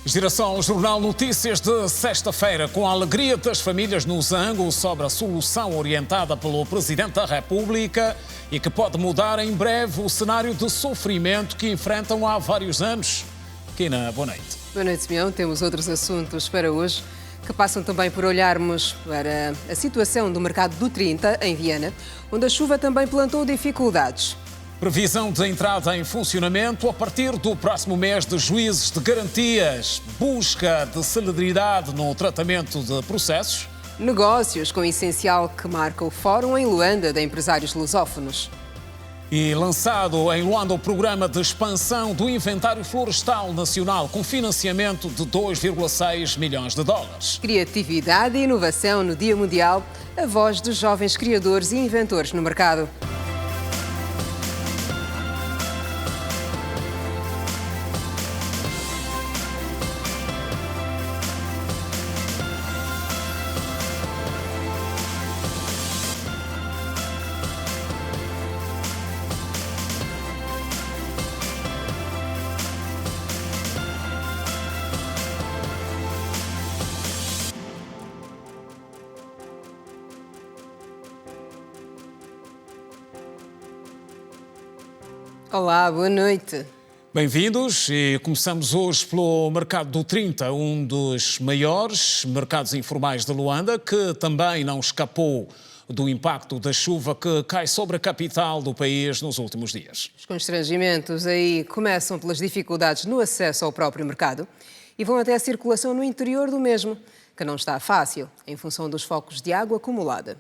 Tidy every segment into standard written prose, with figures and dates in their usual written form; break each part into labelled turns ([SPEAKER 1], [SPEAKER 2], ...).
[SPEAKER 1] Geração Jornal Notícias de sexta-feira. Com a alegria das famílias no Zango sobre a solução orientada pelo Presidente da República e que pode mudar em breve o cenário de sofrimento que enfrentam há vários anos. Kina, boa noite.
[SPEAKER 2] Boa noite, Simeão. Temos outros assuntos para hoje que passam também por olharmos para a situação do mercado do 30, em Viana, onde a chuva também plantou dificuldades.
[SPEAKER 1] Previsão de entrada em funcionamento a partir do próximo mês de juízes de garantias. Busca de celeridade no tratamento de processos.
[SPEAKER 2] Negócios com essencial que marca o Fórum em Luanda de Empresários Lusófonos.
[SPEAKER 1] E lançado em Luanda o programa de expansão do Inventário Florestal Nacional com financiamento de 2,6 milhões de dólares.
[SPEAKER 2] Criatividade e inovação no Dia Mundial, a voz dos jovens criadores e inventores no mercado. Olá, boa noite.
[SPEAKER 1] Bem-vindos e começamos hoje pelo mercado do 30, um dos maiores mercados informais de Luanda, que também não escapou do impacto da chuva que cai sobre a capital do país nos últimos dias.
[SPEAKER 2] Os constrangimentos aí começam pelas dificuldades no acesso ao próprio mercado e vão até a circulação no interior do mesmo, que não está fácil, em função dos focos de água acumulada.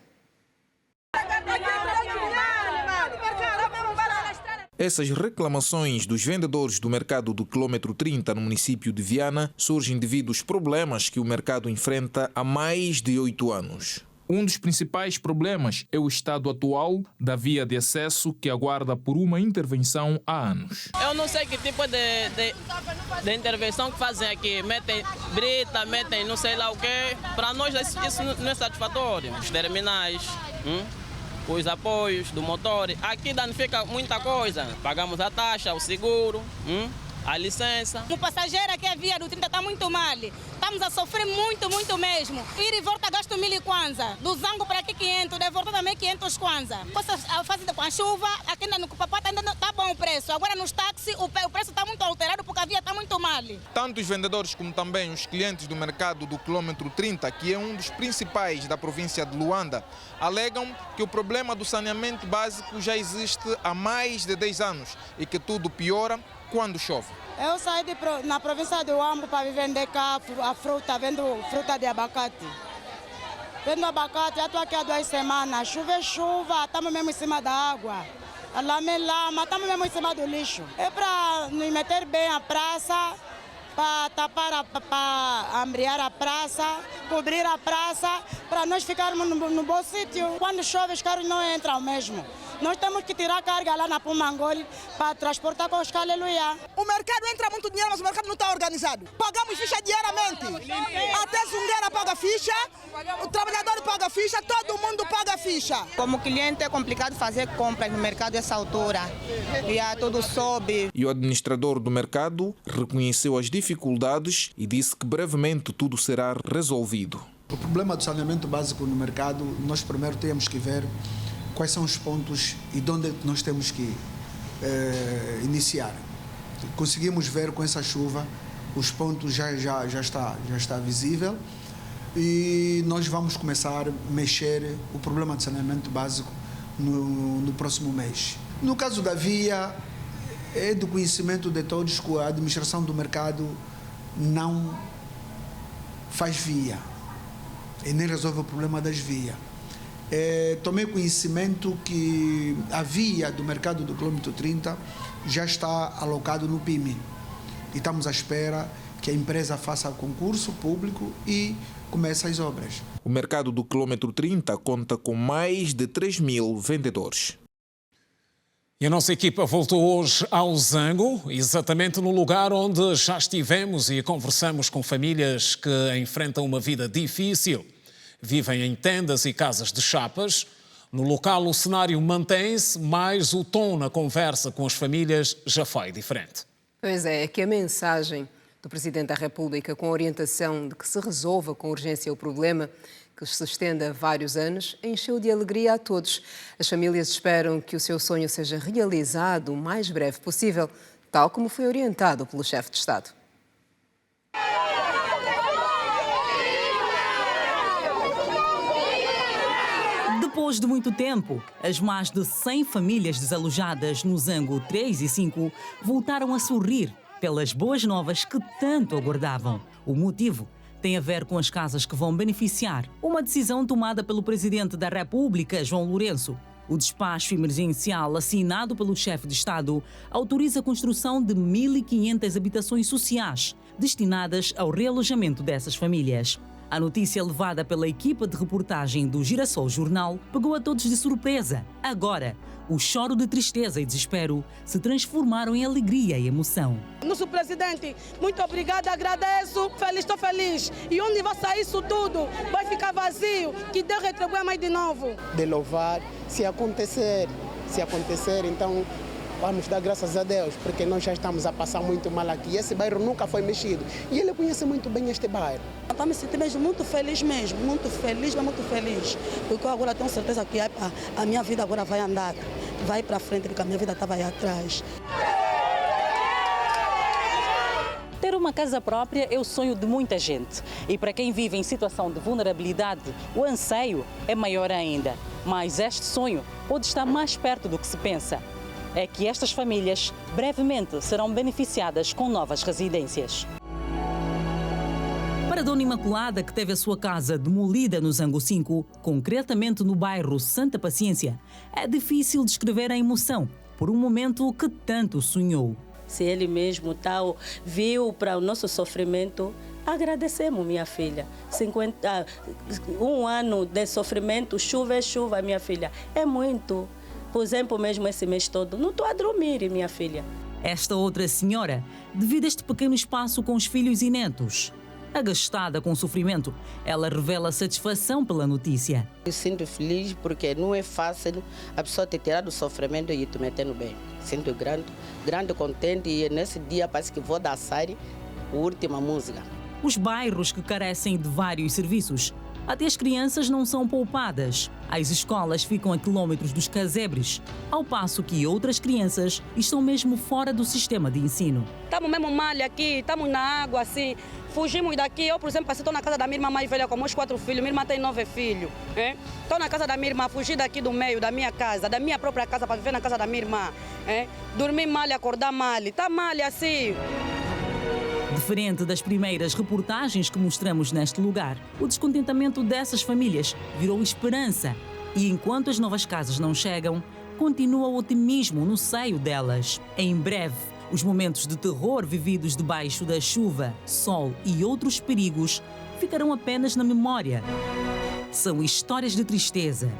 [SPEAKER 3] Essas reclamações dos vendedores do mercado do quilômetro 30 no município de Viana surgem devido aos problemas que o mercado enfrenta há mais de 8 anos.
[SPEAKER 4] Um dos principais problemas é o estado atual da via de acesso que aguarda por uma intervenção há anos.
[SPEAKER 5] Eu não sei que tipo de intervenção que fazem aqui. Metem brita, metem não sei lá o quê. Para nós isso não é satisfatório. Os terminais, os apoios do motor. Aqui danifica muita coisa. Pagamos a taxa, o seguro, a licença.
[SPEAKER 6] O passageiro aqui, a via do 30 está muito mal. Estamos a sofrer muito mesmo. Ir e volta gasto 1.000 kwanza. Do Zango para aqui 500, de volta também 500 kwanza. Fazendo com a chuva, aqui no Cupapata ainda está bom o preço. Agora nos táxis o preço está muito alterado porque a via está muito mal.
[SPEAKER 3] Tanto os vendedores como também os clientes do mercado do quilômetro 30, que é um dos principais da província de Luanda, alegam que o problema do saneamento básico já existe há mais de 10 anos e que tudo piora quando chove.
[SPEAKER 7] Eu saí na província do Huambo para vender cá a fruta, vendo fruta de abacate. Vendo abacate, já estou aqui há 2 semanas. Chuva é chuva, estamos mesmo em cima da água. Lama é lama, estamos mesmo em cima do lixo. É para nos meter bem a praça, para tapar, para ambriar a praça, cobrir a praça, para nós ficarmos no bom sítio. Quando chove, os carros não entram mesmo. Nós temos que tirar carga lá na Pumangole para transportar com os carros, aleluia.
[SPEAKER 8] O mercado entra muito dinheiro, mas o mercado não está organizado. Pagamos ficha diariamente. Até Zungueira paga ficha, o trabalhador paga ficha, todo mundo paga ficha.
[SPEAKER 9] Como cliente é complicado fazer compras no mercado nessa altura. E tudo sobe.
[SPEAKER 3] E o administrador do mercado reconheceu as dificuldades e disse que brevemente tudo será resolvido.
[SPEAKER 10] O problema do saneamento básico no mercado, nós primeiro temos que ver quais são os pontos e de onde nós temos que iniciar. Conseguimos ver com essa chuva, os pontos já está visível e nós vamos começar a mexer o problema de saneamento básico no próximo mês. No caso da via, é do conhecimento de todos que a administração do mercado não faz via e nem resolve o problema das vias. Tomei conhecimento que a via do mercado do quilômetro 30 já está alocado no PIMI. E estamos à espera que a empresa faça concurso público e comece as obras.
[SPEAKER 3] O mercado do quilômetro 30 conta com mais de 3.000 vendedores.
[SPEAKER 1] E a nossa equipa voltou hoje ao Zango, exatamente no lugar onde já estivemos e conversamos com famílias que enfrentam uma vida difícil. Vivem em tendas e casas de chapas. No local o cenário mantém-se, mas o tom na conversa com as famílias já foi diferente.
[SPEAKER 2] Pois é, que a mensagem do Presidente da República, com a orientação de que se resolva com urgência o problema, que se estende há vários anos, encheu de alegria a todos. As famílias esperam que o seu sonho seja realizado o mais breve possível, tal como foi orientado pelo chefe de Estado.
[SPEAKER 11] Depois de muito tempo, as mais de 100 famílias desalojadas no Zango 3 e 5 voltaram a sorrir pelas boas novas que tanto aguardavam. O motivo tem a ver com as casas que vão beneficiar. Uma decisão tomada pelo Presidente da República, João Lourenço. O despacho emergencial assinado pelo chefe de Estado autoriza a construção de 1.500 habitações sociais destinadas ao realojamento dessas famílias. A notícia levada pela equipa de reportagem do Girassol Jornal pegou a todos de surpresa. Agora, o choro de tristeza e desespero se transformaram em alegria e emoção.
[SPEAKER 7] Nosso presidente, muito obrigada, agradeço, estou feliz. E onde vai sair isso tudo? Vai ficar vazio, que Deus retribua mais de novo.
[SPEAKER 12] De louvar, se acontecer, então vamos dar graças a Deus, porque nós já estamos a passar muito mal aqui. Esse bairro nunca foi mexido e ele conhece muito bem este bairro.
[SPEAKER 7] Estou me sentindo mesmo muito feliz, muito feliz, porque eu agora tenho certeza que a minha vida agora vai andar, vai para frente, porque a minha vida estava aí atrás.
[SPEAKER 11] Ter uma casa própria é o sonho de muita gente. E para quem vive em situação de vulnerabilidade, o anseio é maior ainda. Mas este sonho pode estar mais perto do que se pensa. É que estas famílias brevemente serão beneficiadas com novas residências. Para a Dona Imaculada, que teve a sua casa demolida no Zango 5, concretamente no bairro Santa Paciência, é difícil descrever a emoção por um momento que tanto sonhou.
[SPEAKER 13] Se ele mesmo viu para o nosso sofrimento, agradecemos, minha filha. 1 ano de sofrimento, chuva é chuva, minha filha. É muito. Por exemplo, mesmo esse mês todo, não estou a dormir, minha filha.
[SPEAKER 11] Esta outra senhora divide este pequeno espaço com os filhos e netos. Agastada com o sofrimento, ela revela satisfação pela notícia.
[SPEAKER 14] Eu sinto feliz porque não é fácil a pessoa te tirar do sofrimento e te meter no bem. Sinto grande contente e nesse dia parece que vou dançar a última música.
[SPEAKER 11] Os bairros que carecem de vários serviços, até as crianças não são poupadas. As escolas ficam a quilómetros dos casebres, ao passo que outras crianças estão mesmo fora do sistema de ensino.
[SPEAKER 15] Estamos mesmo mal aqui, estamos na água, assim, fugimos daqui. Eu, por exemplo, estou na casa da minha irmã mais velha com meus 4 filhos, minha irmã tem 9 filhos. Estou na casa da minha irmã, fugi daqui do meio, da minha casa, da minha própria casa para viver na casa da minha irmã. Dormir mal, acordar mal, está mal assim.
[SPEAKER 11] Diferente das primeiras reportagens que mostramos neste lugar, o descontentamento dessas famílias virou esperança. E enquanto as novas casas não chegam, continua o otimismo no seio delas. Em breve, os momentos de terror vividos debaixo da chuva, sol e outros perigos ficarão apenas na memória. São histórias de tristeza,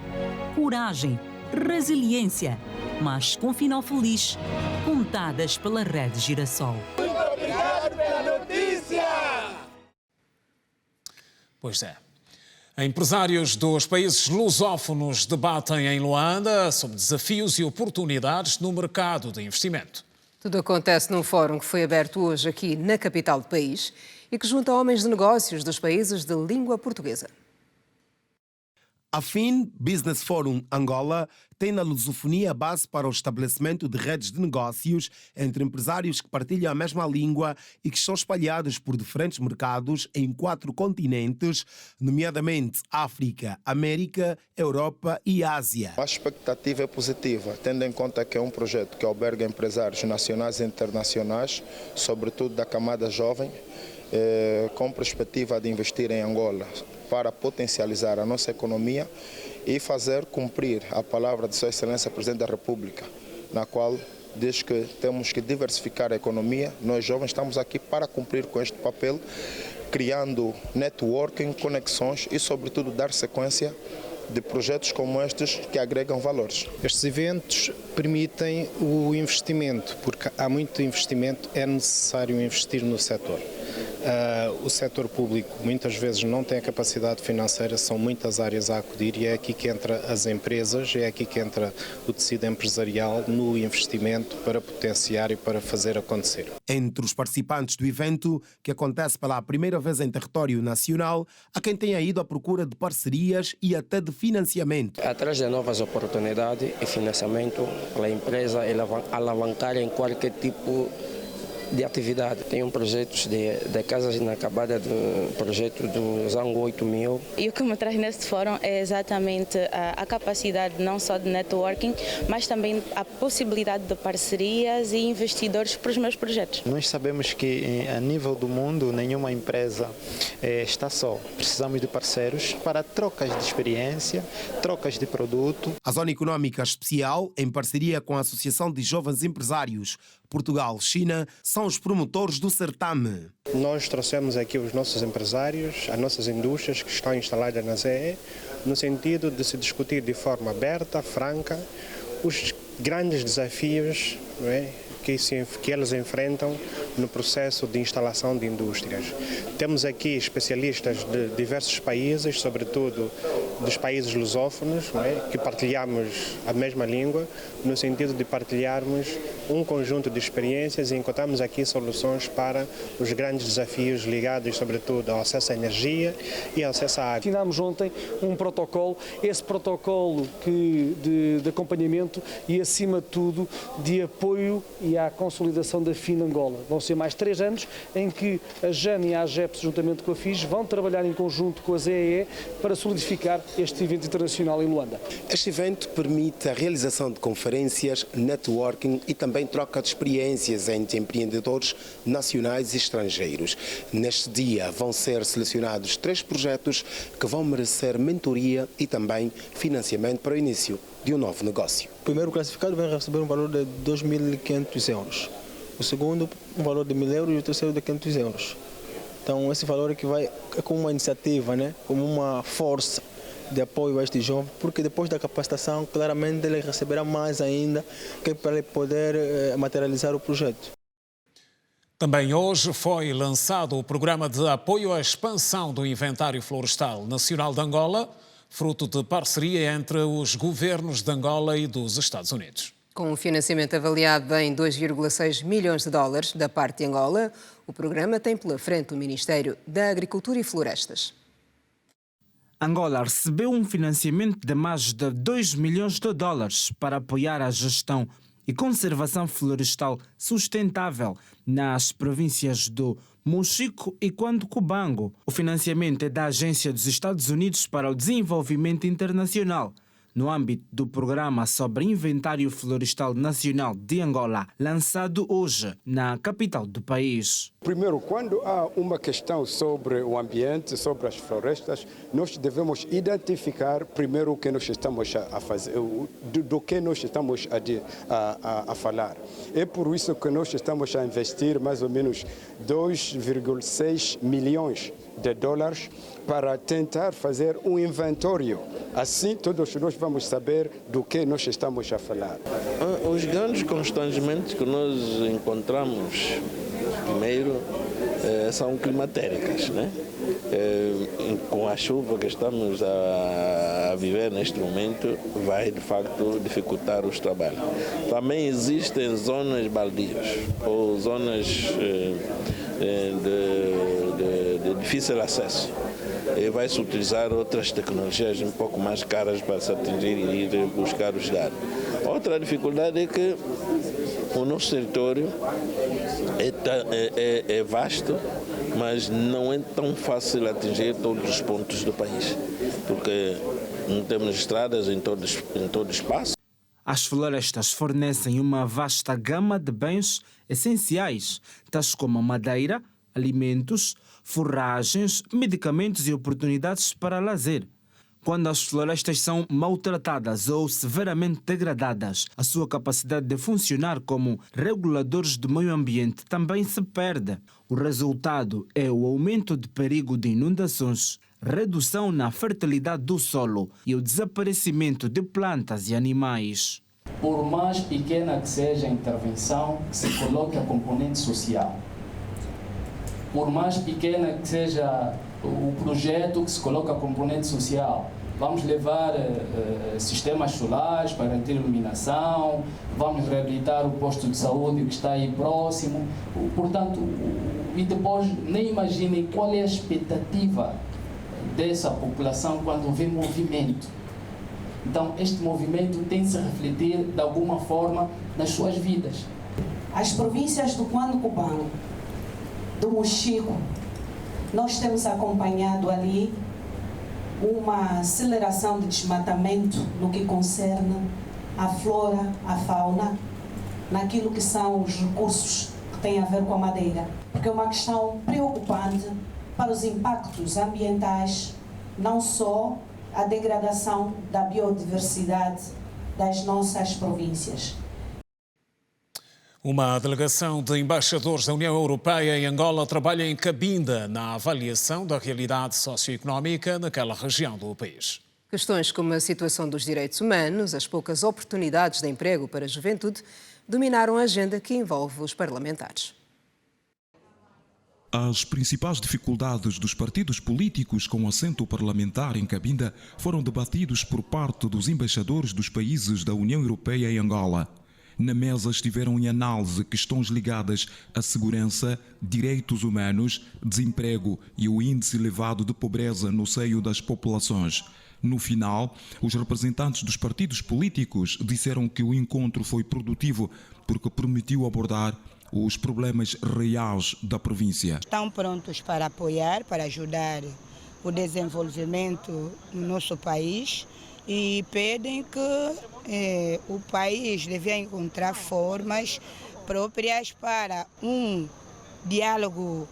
[SPEAKER 11] coragem, resiliência, mas com final feliz, contadas pela Rede Girassol.
[SPEAKER 16] Obrigado pela notícia!
[SPEAKER 1] Pois é. Empresários dos países lusófonos debatem em Luanda sobre desafios e oportunidades no mercado de investimento.
[SPEAKER 2] Tudo acontece num fórum que foi aberto hoje aqui na capital do país e que junta homens de negócios dos países de língua portuguesa.
[SPEAKER 17] A FIN Business Forum Angola tem na lusofonia a base para o estabelecimento de redes de negócios entre empresários que partilham a mesma língua e que estão espalhados por diferentes mercados em 4 continentes, nomeadamente África, América, Europa e Ásia.
[SPEAKER 18] A expectativa é positiva, tendo em conta que é um projeto que alberga empresários nacionais e internacionais, sobretudo da camada jovem, com perspectiva de investir em Angola, para potencializar a nossa economia e fazer cumprir a palavra de Sua Excelência Presidente da República, na qual diz que temos que diversificar a economia. Nós jovens estamos aqui para cumprir com este papel, criando networking, conexões e, sobretudo, dar sequência de projetos como estes que agregam valores.
[SPEAKER 19] Estes eventos permitem o investimento, porque há muito investimento, é necessário investir no setor. O setor público muitas vezes não tem a capacidade financeira, são muitas áreas a acudir e é aqui que entra as empresas, é aqui que entra o tecido empresarial no investimento para potenciar e para fazer acontecer.
[SPEAKER 17] Entre os participantes do evento, que acontece pela primeira vez em território nacional, há quem tenha ido à procura de parcerias e até de financiamento.
[SPEAKER 20] Atrás de novas oportunidades e financiamento para a empresa alavancar em qualquer tipo de atividade. Tem projetos de casas inacabadas, do projeto do Zango 8000.
[SPEAKER 21] E o que me traz neste fórum é exatamente a capacidade não só de networking, mas também a possibilidade de parcerias e investidores para os meus projetos.
[SPEAKER 22] Nós sabemos que a nível do mundo nenhuma empresa está só. Precisamos de parceiros para trocas de experiência, trocas de produto.
[SPEAKER 17] A Zona Económica Especial, em parceria com a Associação de Jovens Empresários Portugal-China, são os promotores do certame.
[SPEAKER 19] Nós trouxemos aqui os nossos empresários, as nossas indústrias que estão instaladas na ZE, no sentido de se discutir de forma aberta, franca, os grandes desafios, não é, que elas enfrentam no processo de instalação de indústrias. Temos aqui especialistas de diversos países, sobretudo dos países lusófonos, não é, que partilhamos a mesma língua, no sentido de partilharmos um conjunto de experiências e encontramos aqui soluções para os grandes desafios ligados, sobretudo, ao acesso à energia e ao acesso à água.
[SPEAKER 23] Assinamos ontem um protocolo, esse protocolo de acompanhamento e, acima de tudo, de apoio e à consolidação da FIN Angola. Vão ser mais 3 anos em que a JAN e a AGEPS, juntamente com a FIS, vão trabalhar em conjunto com a ZEE para solidificar este evento internacional em Luanda.
[SPEAKER 17] Este evento permite a realização de conferências, networking e também troca de experiências entre empreendedores nacionais e estrangeiros. Neste dia vão ser selecionados 3 projetos que vão merecer mentoria e também financiamento para o início de um novo negócio.
[SPEAKER 22] O primeiro classificado vai receber um valor de 2.500 euros. O segundo, um valor de 1.000 euros e o terceiro de 500 euros. Então, esse valor que vai é como uma iniciativa, né? Como uma força de apoio a este jovem, porque depois da capacitação, claramente ele receberá mais ainda que para ele poder materializar o projeto.
[SPEAKER 1] Também hoje foi lançado o programa de apoio à expansão do Inventário Florestal Nacional de Angola, fruto de parceria entre os governos de Angola e dos Estados Unidos.
[SPEAKER 2] Com um financiamento avaliado em 2,6 milhões de dólares da parte de Angola, o programa tem pela frente o Ministério da Agricultura e Florestas.
[SPEAKER 24] Angola recebeu um financiamento de mais de 2 milhões de dólares para apoiar a gestão e conservação florestal sustentável nas províncias do Mochico e Cubango. O financiamento é da Agência dos Estados Unidos para o Desenvolvimento Internacional, no âmbito do Programa sobre Inventário Florestal Nacional de Angola, lançado hoje na capital do país.
[SPEAKER 25] Primeiro, quando há uma questão sobre o ambiente, sobre as florestas, nós devemos identificar primeiro o que nós estamos a fazer, do que nós estamos a falar. É por isso que nós estamos a investir mais ou menos 2,6 milhões de dólares para tentar fazer um inventário. Assim, todos nós vamos saber do que nós estamos a falar.
[SPEAKER 20] Os grandes constrangimentos que nós encontramos, primeiro, são climatéricas, né? Com a chuva que estamos a viver neste momento, vai de facto dificultar os trabalhos. Também existem zonas baldias ou zonas de difícil acesso. E vai-se utilizar outras tecnologias um pouco mais caras para se atingir e ir buscar os dados. Outra dificuldade é que o nosso território é vasto, mas não é tão fácil atingir todos os pontos do país, porque não temos estradas em todo o espaço.
[SPEAKER 24] As florestas fornecem uma vasta gama de bens essenciais, tais como madeira, alimentos, forragens, medicamentos e oportunidades para lazer. Quando as florestas são maltratadas ou severamente degradadas, a sua capacidade de funcionar como reguladores do meio ambiente também se perde. O resultado é o aumento de perigo de inundações, redução na fertilidade do solo e o desaparecimento de plantas e animais.
[SPEAKER 26] Por mais pequena que seja a intervenção, que se coloque a componente social.
[SPEAKER 4] por mais pequena que seja o projeto que se coloca componente social. Vamos levar sistemas solares para ter iluminação, vamos reabilitar o posto de saúde que está aí próximo. Portanto, e depois nem imaginem qual é a expectativa dessa população quando vê movimento. Então, este movimento tem de se refletir de alguma forma nas suas vidas.
[SPEAKER 5] As províncias do Cuando Cubango, do Mochico, nós temos acompanhado ali uma aceleração de desmatamento no que concerne a flora, a fauna, naquilo que são os recursos que têm a ver com a madeira. Porque é uma questão preocupante para os impactos ambientais, não só a degradação da biodiversidade das nossas províncias.
[SPEAKER 1] Uma delegação de embaixadores da União Europeia em Angola trabalha em Cabinda na avaliação da realidade socioeconómica naquela região do país.
[SPEAKER 2] Questões como a situação dos direitos humanos, as poucas oportunidades de emprego para a juventude, dominaram a agenda que envolve os parlamentares.
[SPEAKER 6] As principais dificuldades dos partidos políticos com assento parlamentar em Cabinda foram debatidos por parte dos embaixadores dos países da União Europeia em Angola. Na mesa estiveram em análise questões ligadas à segurança, direitos humanos, desemprego e o índice elevado de pobreza no seio das populações. No final, os representantes dos partidos políticos disseram que o encontro foi produtivo porque permitiu abordar os problemas reais da província.
[SPEAKER 8] Estão prontos para apoiar, para ajudar o desenvolvimento no nosso país e pedem que o país deve encontrar formas próprias para um diálogo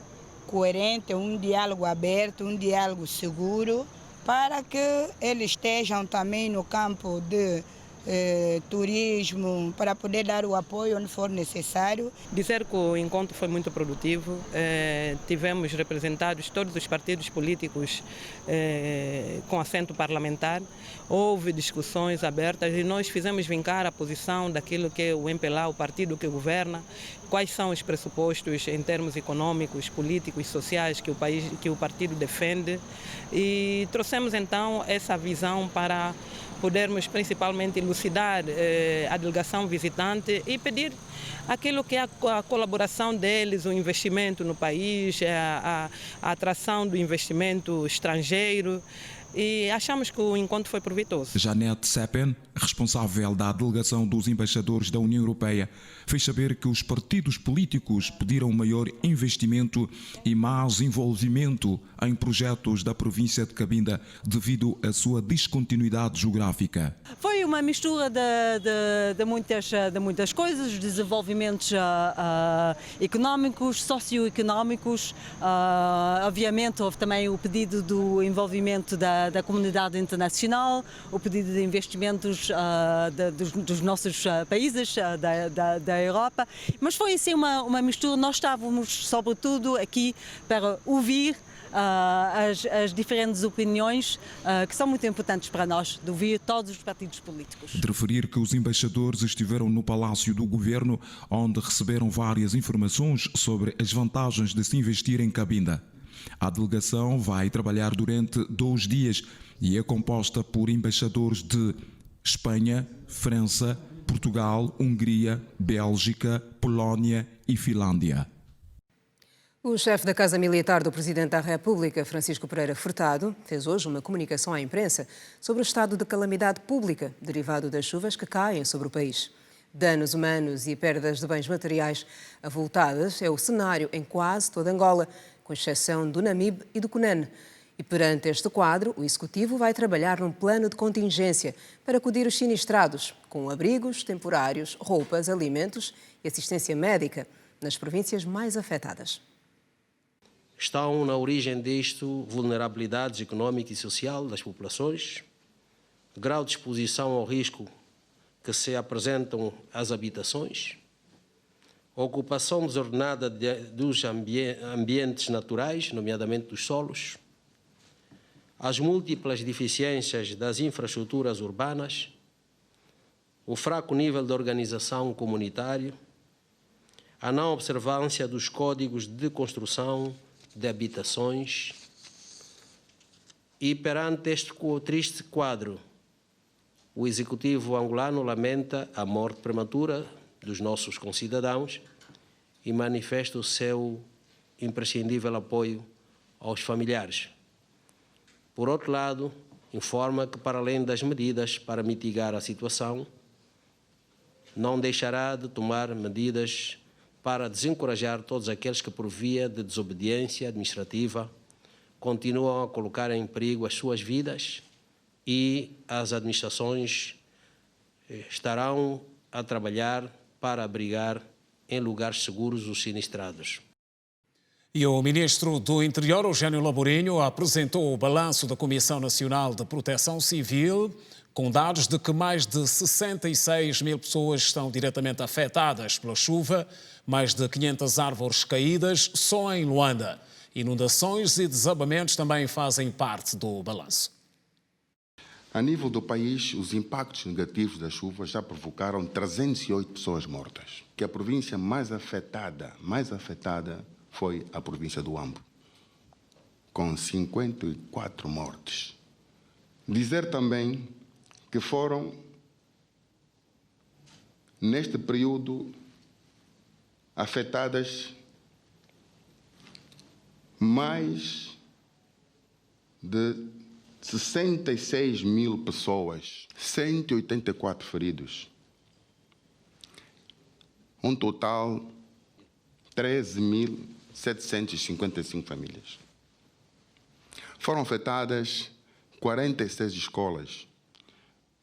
[SPEAKER 8] coerente, um diálogo aberto, um diálogo seguro, para que eles estejam também no campo de turismo, para poder dar o apoio onde for necessário.
[SPEAKER 9] Dizer que o encontro foi muito produtivo, tivemos representados todos os partidos políticos com assento parlamentar, houve discussões abertas e nós fizemos vincar a posição daquilo que é o MPLA, o partido que governa, quais são os pressupostos em termos econômicos, políticos, sociais que o partido defende e trouxemos então essa visão para podermos principalmente elucidar a delegação visitante e pedir aquilo que é a colaboração deles, o investimento no país, a atração do investimento estrangeiro. E achamos que o encontro foi proveitoso.
[SPEAKER 6] Janete Seppen, responsável da delegação dos embaixadores da União Europeia, fez saber que os partidos políticos pediram maior investimento e mais envolvimento em projetos da província de Cabinda devido à sua descontinuidade geográfica.
[SPEAKER 26] Foi uma mistura de muitas coisas, desenvolvimentos económicos, socioeconómicos. Obviamente houve também o pedido do envolvimento da comunidade internacional, o pedido de investimentos dos nossos países, da Europa, mas foi assim uma mistura. Nós estávamos sobretudo aqui para ouvir as diferentes opiniões que são muito importantes para nós, de ouvir todos os partidos políticos.
[SPEAKER 6] De referir que os embaixadores estiveram no Palácio do Governo, onde receberam várias informações sobre as vantagens de se investir em Cabinda. A delegação vai trabalhar durante 2 dias e é composta por embaixadores de Espanha, França, Portugal, Hungria, Bélgica, Polónia e Finlândia.
[SPEAKER 2] O chefe da Casa Militar do Presidente da República, Francisco Pereira Furtado, fez hoje uma comunicação à imprensa sobre o estado de calamidade pública derivado das chuvas que caem sobre o país. Danos humanos e perdas de bens materiais avultadas é o cenário em quase toda Angola, com exceção do Namibe e do Cunene. E perante este quadro, o Executivo vai trabalhar num plano de contingência para acudir os sinistrados, com abrigos temporários, roupas, alimentos e assistência médica nas províncias mais afetadas.
[SPEAKER 27] Estão na origem disto vulnerabilidades económica e social das populações, grau de exposição ao risco que se apresentam às habitações, ocupação desordenada dos ambientes naturais, nomeadamente dos solos, as múltiplas deficiências das infraestruturas urbanas, o fraco nível de organização comunitária, a não observância dos códigos de construção de habitações. E perante este triste quadro, o Executivo angolano lamenta a morte prematura dos nossos concidadãos e manifesta o seu imprescindível apoio aos familiares. Por outro lado, informa que, para além das medidas para mitigar a situação, não deixará de tomar medidas para desencorajar todos aqueles que, por via de desobediência administrativa, continuam a colocar em perigo as suas vidas, e as administrações estarão a trabalhar para abrigar em lugares seguros os sinistrados.
[SPEAKER 1] E o ministro do Interior, Eugênio Laborinho, apresentou o balanço da Comissão Nacional de Proteção Civil, com dados de que mais de 66 mil pessoas estão diretamente afetadas pela chuva, mais de 500 árvores caídas só em Luanda. Inundações e desabamentos também fazem parte do balanço.
[SPEAKER 3] A nível do país, os impactos negativos da chuva já provocaram 308 pessoas mortas, que a província mais afetada foi a província do Ambo, com 54 mortes. Dizer também que foram, neste período, afetadas mais de 66 mil pessoas, 184 feridos. Um total, 13.755 famílias. Foram afetadas 46 escolas,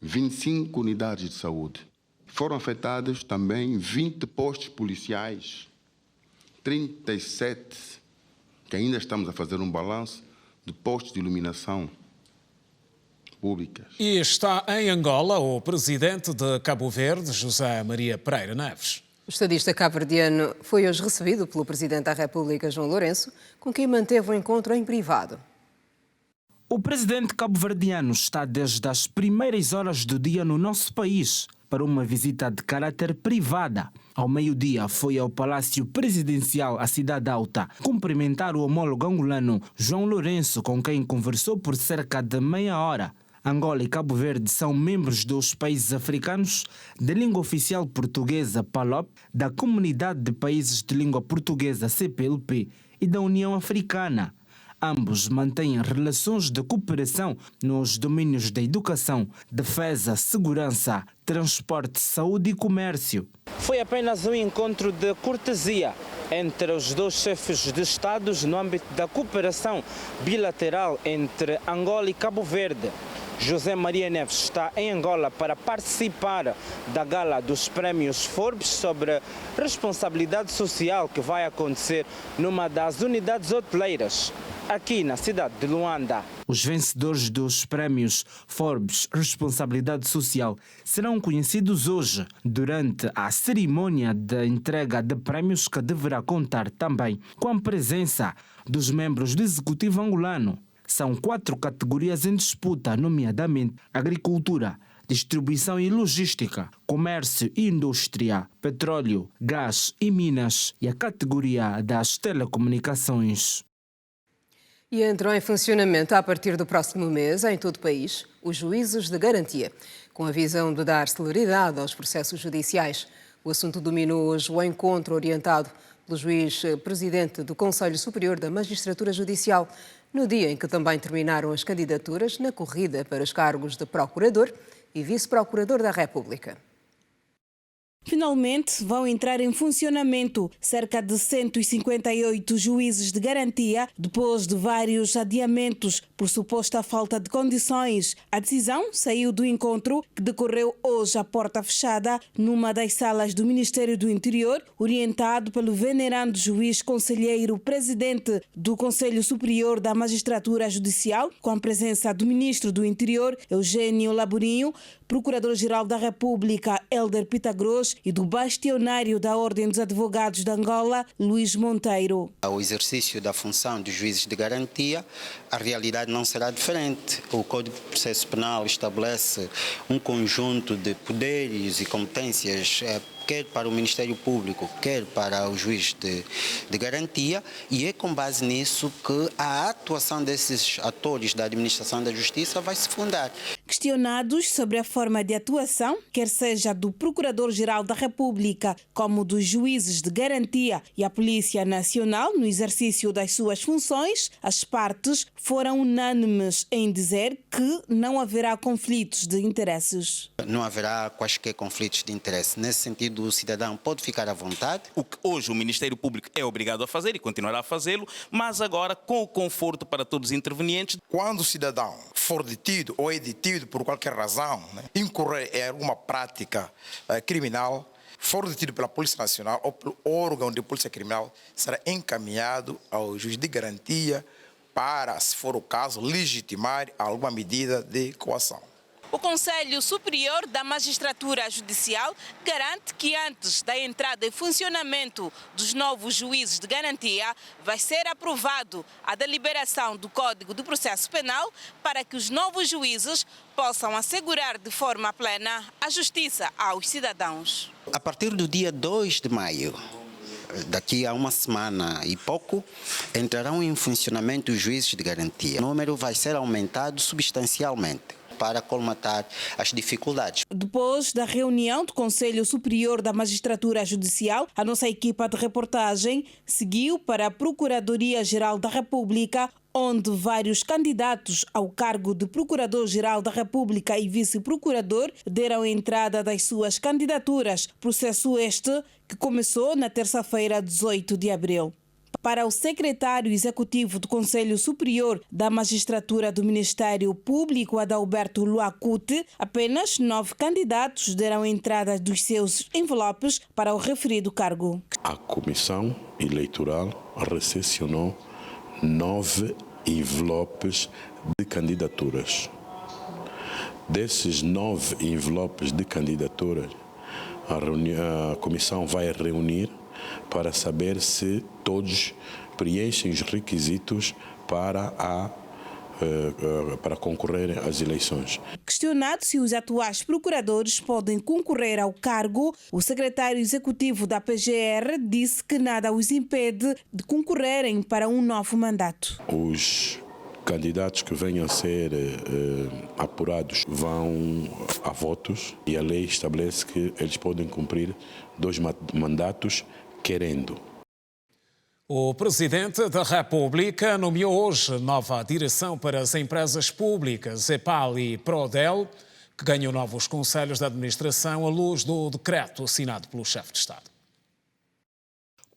[SPEAKER 3] 25 unidades de saúde. Foram afetados também 20 postos policiais, 37, que ainda estamos a fazer um balanço, de postos de iluminação públicas.
[SPEAKER 1] E está em Angola o presidente de Cabo Verde, José Maria Pereira Neves.
[SPEAKER 2] O estadista cabo-verdiano foi hoje recebido pelo Presidente da República, João Lourenço, com quem manteve o encontro em privado.
[SPEAKER 24] O presidente cabo-verdiano está desde as primeiras horas do dia no nosso país para uma visita de caráter privada. Ao meio-dia foi ao Palácio Presidencial, à Cidade Alta, cumprimentar o homólogo angolano João Lourenço, com quem conversou por cerca de meia hora. Angola e Cabo Verde são membros dos países africanos de língua oficial portuguesa PALOP, da Comunidade de Países de Língua Portuguesa CPLP e da União Africana. Ambos mantêm relações de cooperação nos domínios da educação, defesa, segurança, transporte, saúde e comércio. Foi apenas um encontro de cortesia entre os dois chefes de Estados no âmbito da cooperação bilateral entre Angola e Cabo Verde. José Maria Neves está em Angola para participar da gala dos prémios Forbes sobre responsabilidade social que vai acontecer numa das unidades hoteleiras aqui na cidade de Luanda. Os vencedores dos prémios Forbes Responsabilidade Social serão conhecidos hoje durante a cerimônia de entrega de prémios, que deverá contar também com a presença dos membros do Executivo angolano. São 4 categorias em disputa, nomeadamente agricultura, distribuição e logística, comércio e indústria, petróleo, gás e minas e a categoria das telecomunicações.
[SPEAKER 2] E entrou em funcionamento a partir do próximo mês, em todo o país, os juízos de garantia, com a visão de dar celeridade aos processos judiciais. O assunto dominou hoje o encontro orientado pelo juiz-presidente do Conselho Superior da Magistratura Judicial, no dia em que também terminaram as candidaturas na corrida para os cargos de Procurador e Vice-Procurador da República.
[SPEAKER 7] Finalmente vão entrar em funcionamento cerca de 158 juízes de garantia depois de vários adiamentos por suposta falta de condições. A decisão saiu do encontro que decorreu hoje à porta fechada numa das salas do Ministério do Interior, orientado pelo venerando juiz conselheiro presidente do Conselho Superior da Magistratura Judicial, com a presença do Ministro do Interior, Eugênio Laborinho, Procurador-Geral da República, Hélder Pitagros, e do bastionário da Ordem dos Advogados de Angola, Luís Monteiro.
[SPEAKER 10] O exercício da função dos juízes de garantia, a realidade não será diferente. O Código de Processo Penal estabelece um conjunto de poderes e competências quer para o Ministério Público, quer para o juiz de garantia, e é com base nisso que a atuação desses atores da administração da justiça vai se fundar.
[SPEAKER 7] Questionados sobre a forma de atuação, quer seja do Procurador-Geral da República, como dos juízes de garantia e a Polícia Nacional no exercício das suas funções, as partes foram unânimes em dizer que não haverá conflitos de interesses.
[SPEAKER 10] Não haverá quaisquer conflitos de interesse. Nesse sentido, o cidadão pode ficar à vontade.
[SPEAKER 11] O que hoje o Ministério Público é obrigado a fazer e continuará a fazê-lo, mas agora com o conforto para todos os intervenientes.
[SPEAKER 12] Quando o cidadão for detido ou é detido por qualquer razão, incorrer em alguma prática criminal, for detido pela Polícia Nacional ou pelo órgão de polícia criminal, será encaminhado ao juiz de garantia para, se for o caso, legitimar alguma medida de coação.
[SPEAKER 7] O Conselho Superior da Magistratura Judicial garante que antes da entrada em funcionamento dos novos juízes de garantia vai ser aprovado a deliberação do Código do Processo Penal para que os novos juízes possam assegurar de forma plena a justiça aos cidadãos.
[SPEAKER 10] A partir do dia 2 de maio, daqui a uma semana e pouco, entrarão em funcionamento os juízes de garantia. O número vai ser aumentado substancialmente para colmatar as dificuldades.
[SPEAKER 7] Depois da reunião do Conselho Superior da Magistratura Judicial, a nossa equipa de reportagem seguiu para a Procuradoria-Geral da República, onde vários candidatos ao cargo de Procurador-Geral da República e Vice-Procurador deram entrada das suas candidaturas, processo este que começou na terça-feira, 18 de abril. Para o secretário executivo do Conselho Superior da Magistratura do Ministério Público, Adalberto Luacute, apenas 9 candidatos deram entrada dos seus envelopes para o referido cargo.
[SPEAKER 13] A Comissão Eleitoral recepcionou 9 envelopes de candidaturas. Desses 9 envelopes de candidaturas, a Comissão vai reunir para saber se todos preenchem os requisitos para concorrer às eleições.
[SPEAKER 7] Questionado se os atuais procuradores podem concorrer ao cargo, o secretário executivo da PGR disse que nada os impede de concorrerem para um novo mandato.
[SPEAKER 13] Os candidatos que venham a ser apurados vão a votos e a lei estabelece que eles podem cumprir 2 mandatos querendo.
[SPEAKER 1] O Presidente da República nomeou hoje nova direção para as empresas públicas, EPAL e Prodel, que ganham novos conselhos de administração à luz do decreto assinado pelo chefe de Estado.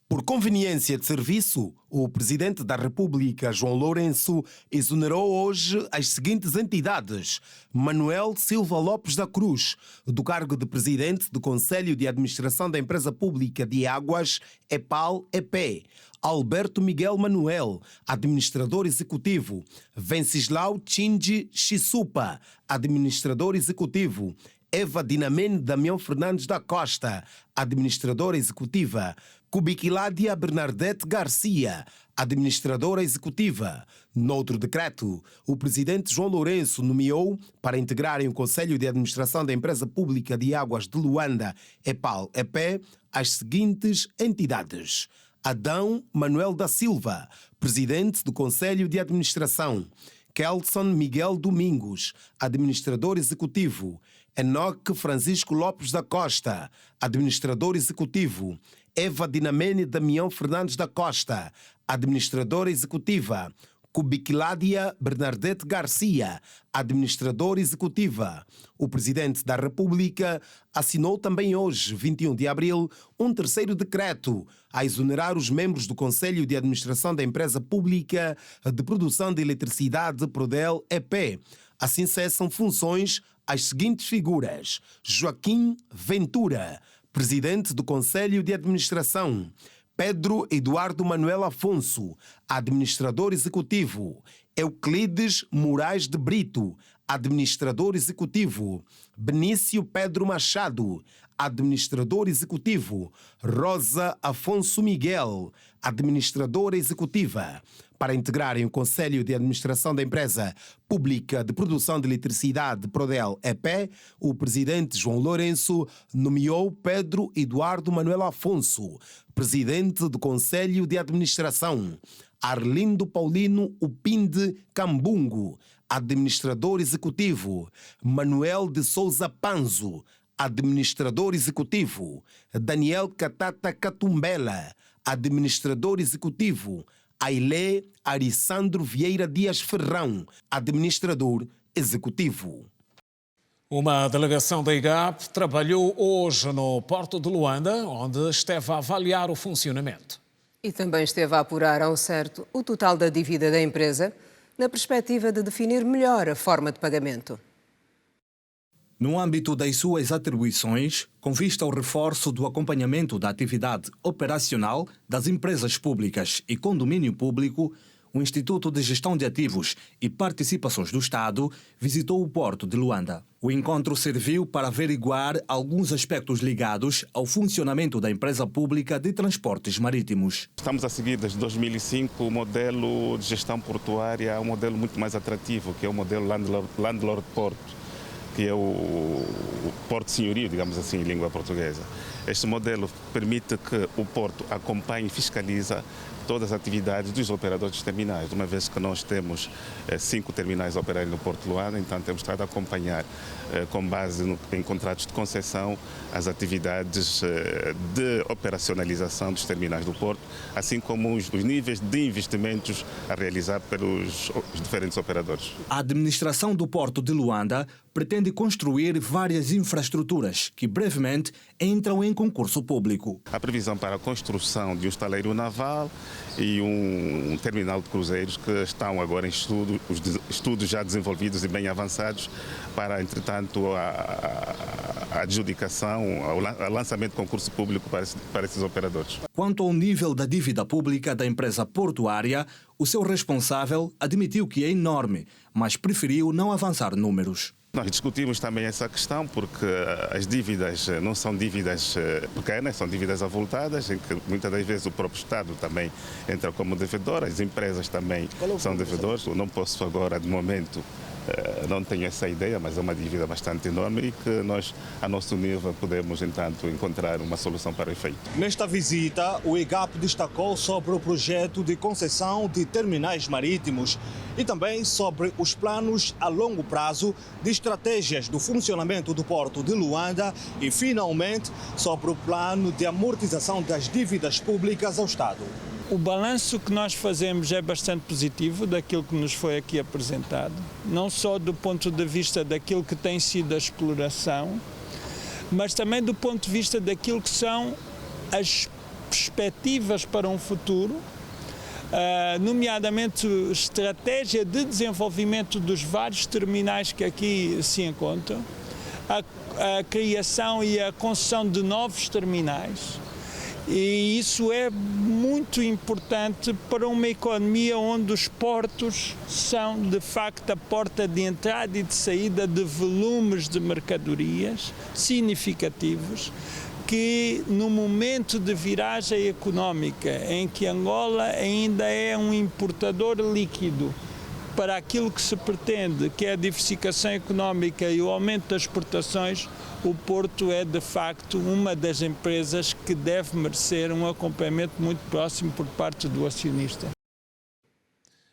[SPEAKER 17] Por conveniência de serviço, o Presidente da República, João Lourenço, exonerou hoje as seguintes entidades: Manuel Silva Lopes da Cruz, do cargo de Presidente do Conselho de Administração da Empresa Pública de Águas, EPAL-EP; Alberto Miguel Manuel, Administrador Executivo; Venceslau Chinji Chisupa, Administrador Executivo; Eva Dinamene Damião Fernandes da Costa, Administradora Executiva; Cubiquiládia Bernardete Garcia, Administradora Executiva. Noutro decreto, o Presidente João Lourenço nomeou para integrarem o Conselho de Administração da Empresa Pública de Águas de Luanda, EPAL-EP, as seguintes entidades: Adão Manuel da Silva, Presidente do Conselho de Administração; Kelson Miguel Domingos, Administrador Executivo; Enoque Francisco Lopes da Costa, Administrador Executivo; Eva Dinamene Damião Fernandes da Costa, Administradora Executiva; Cubiquiládia Bernardete Garcia, Administradora Executiva. O Presidente da República assinou também hoje, 21 de abril, um terceiro decreto a exonerar os membros do Conselho de Administração da Empresa Pública de Produção de Eletricidade Prodel EP. Assim cessam funções as seguintes figuras: Joaquim Ventura, Presidente do Conselho de Administração; Pedro Eduardo Manuel Afonso, Administrador Executivo; Euclides Moraes de Brito, Administrador Executivo; Benício Pedro Machado, administrador executivo, Rosa Afonso Miguel, administradora executiva. Para integrarem o Conselho de Administração da Empresa Pública de Produção de Eletricidade Prodel EP, o presidente João Lourenço nomeou Pedro Eduardo Manuel Afonso, presidente do Conselho de Administração, Arlindo Paulino Upinde Cambungo, administrador executivo, Manuel de Souza Panzo, administrador executivo, Daniel Catata Catumbela, administrador executivo, Ailé Arissandro Vieira Dias Ferrão, administrador executivo.
[SPEAKER 1] Uma delegação da IGAP trabalhou hoje no Porto de Luanda, onde esteve a avaliar o funcionamento.
[SPEAKER 2] E também esteve a apurar ao certo o total da dívida da empresa, na perspectiva de definir melhor a forma de pagamento.
[SPEAKER 14] No âmbito das suas atribuições, com vista ao reforço do acompanhamento da atividade operacional das empresas públicas e condomínio público, o Instituto de Gestão de Ativos e Participações do Estado visitou o Porto de Luanda. O encontro serviu para averiguar alguns aspectos ligados ao funcionamento da empresa pública de transportes marítimos.
[SPEAKER 15] Estamos a seguir desde 2005 o modelo de gestão portuária, um modelo muito mais atrativo, que é o modelo Landlord Porto, que é o porto senhorio, digamos assim, em língua portuguesa. Este modelo permite que o porto acompanhe e fiscaliza todas as atividades dos operadores de terminais, uma vez que nós temos 5 terminais a operarem no Porto de Luanda, então temos estado a acompanhar, com base em contratos de concessão, as atividades de operacionalização dos terminais do Porto, assim como os níveis de investimentos a realizar pelos diferentes operadores.
[SPEAKER 14] A administração do Porto de Luanda pretende construir várias infraestruturas que brevemente entram em concurso público.
[SPEAKER 15] A previsão para a construção de um estaleiro naval e um terminal de cruzeiros que estão agora em estudo, os estudos já desenvolvidos e bem avançados para, entretanto, a adjudicação, o lançamento de concurso público para esses operadores.
[SPEAKER 14] Quanto ao nível da dívida pública da empresa portuária, o seu responsável admitiu que é enorme, mas preferiu não avançar números.
[SPEAKER 15] Nós discutimos também essa questão porque as dívidas não são dívidas pequenas, são dívidas avultadas, em que muitas das vezes o próprio Estado também entra como devedor, as empresas também são devedores. Eu não posso agora, de momento, não tenho essa ideia, mas é uma dívida bastante enorme e que nós, a nosso nível, podemos, entanto, encontrar uma solução para o efeito.
[SPEAKER 16] Nesta visita, o IGAP destacou sobre o projeto de concessão de terminais marítimos e também sobre os planos a longo prazo de estratégias do funcionamento do Porto de Luanda e, finalmente, sobre o plano de amortização das dívidas públicas ao Estado.
[SPEAKER 18] O balanço que nós fazemos é bastante positivo daquilo que nos foi aqui apresentado, não só do ponto de vista daquilo que tem sido a exploração, mas também do ponto de vista daquilo que são as perspectivas para um futuro, nomeadamente estratégia de desenvolvimento dos vários terminais que aqui se encontram, a criação e a construção de novos terminais. E isso é muito importante para uma economia onde os portos são, de facto, a porta de entrada e de saída de volumes de mercadorias significativos que, no momento de viragem económica, em que Angola ainda é um importador líquido para aquilo que se pretende, que é a diversificação económica e o aumento das exportações, o Porto é, de facto, uma das empresas que deve merecer um acompanhamento muito próximo por parte do acionista.